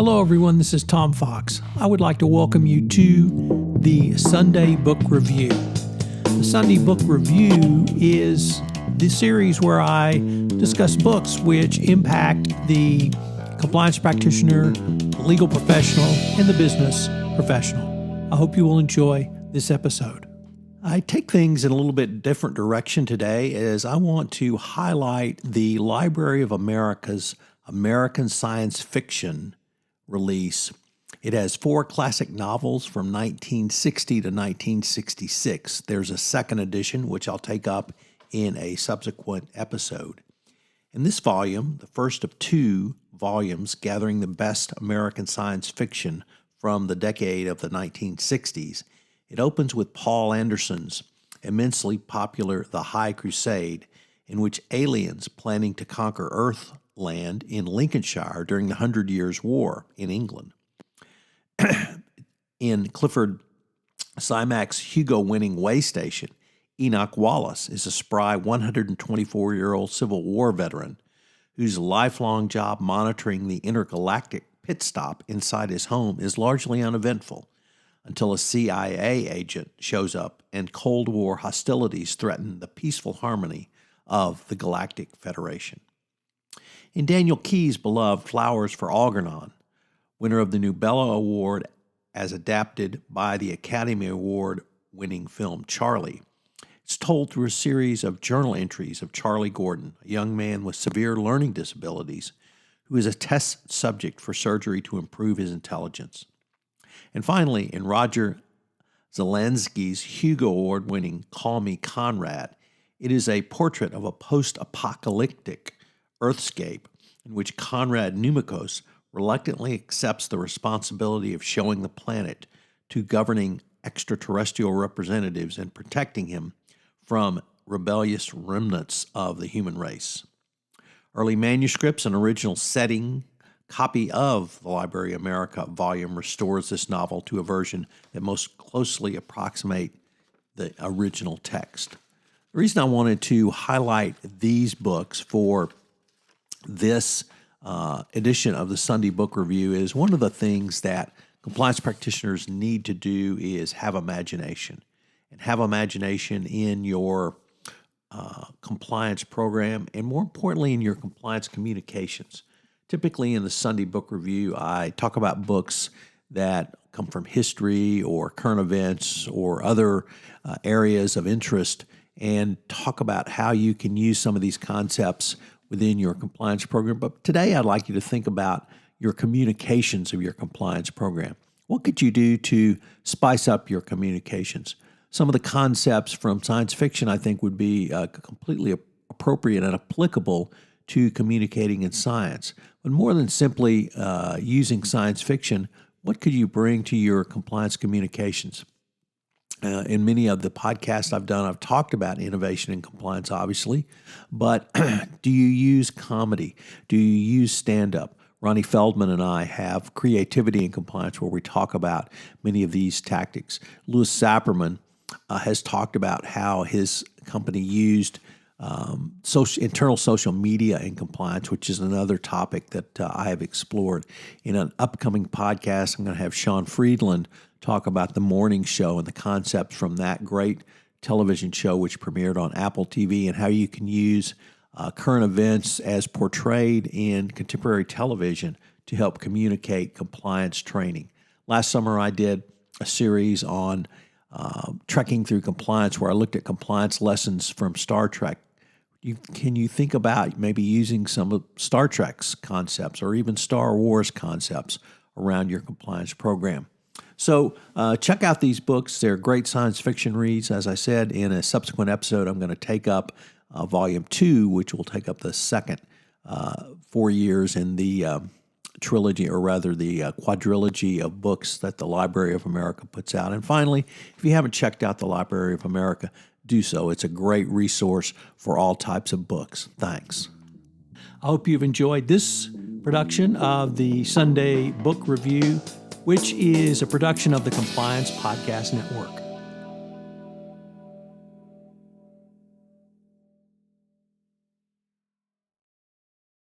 Hello everyone, this is Tom Fox. I would like to welcome you to the Sunday Book Review. The Sunday Book Review is the series where I discuss books which impact the compliance practitioner, the legal professional, and the business professional. I hope you will enjoy this episode. I take things in a little bit different direction today as I want to highlight the Library of America's American Science Fiction release. It has 4 classic novels from 1960 to 1966. There's a second edition, which I'll take up in a subsequent episode. In this volume, the first of 2 volumes gathering the best American science fiction from the decade of the 1960s, it opens with Paul Anderson's immensely popular The High Crusade, in which aliens planning to conquer Earth land in Lincolnshire during the 100 Years' War in England. In Clifford Simak's Hugo-winning Way Station, Enoch Wallace is a spry 124-year-old Civil War veteran whose lifelong job monitoring the intergalactic pit stop inside his home is largely uneventful until a CIA agent shows up and Cold War hostilities threaten the peaceful harmony of the Galactic Federation. In Daniel Keyes' beloved Flowers for Algeron, winner of the Nobel Award as adapted by the Academy Award-winning film Charlie, it's told through a series of journal entries of Charlie Gordon, a young man with severe learning disabilities who is a test subject for surgery to improve his intelligence. And finally, in Roger Zalazny's Hugo Award-winning Call Me Conrad, it is a portrait of a post-apocalyptic Earthscape in which Conrad Numikos reluctantly accepts the responsibility of showing the planet to governing extraterrestrial representatives and protecting him from rebellious remnants of the human race. Early manuscripts and original setting copy of the Library of America volume restores this novel to a version that most closely approximates the original text. The reason I wanted to highlight these books for this edition of the Sunday Book Review is one of the things that compliance practitioners need to do is have imagination, and have imagination in your compliance program, and more importantly, in your compliance communications. Typically in the Sunday Book Review, I talk about books that come from history or current events or other areas of interest, and talk about how you can use some of these concepts within your compliance program. But today I'd like you to think about your communications of your compliance program. What could you do to spice up your communications? Some of the concepts from science fiction I think would be completely appropriate and applicable to communicating in science. But more than simply using science fiction, what could you bring to your compliance communications? In many of the podcasts I've done, I've talked about innovation and compliance, obviously, but do you use comedy? Do you use stand-up? Ronnie Feldman and I have Creativity and Compliance, where we talk about many of these tactics. Louis Sapperman has talked about how his company used internal social media in compliance, which is another topic that I have explored. In an upcoming podcast, I'm going to have Sean Friedland talk about the morning show and the concepts from that great television show which premiered on Apple TV, and how you can use current events as portrayed in contemporary television to help communicate compliance training. Last summer, I did a series on trekking through compliance, where I looked at compliance lessons from Star Trek. Can you think about maybe using some of Star Trek's concepts or even Star Wars concepts around your compliance program? So check out these books. They're great science fiction reads. As I said, in a subsequent episode, I'm going to take up Volume 2, which will take up the second 4 years in the trilogy, or rather the quadrilogy of books that the Library of America puts out. And finally, if you haven't checked out the Library of America, do so. It's a great resource for all types of books. Thanks. I hope you've enjoyed this production of the Sunday Book Review, which is a production of the Compliance Podcast Network.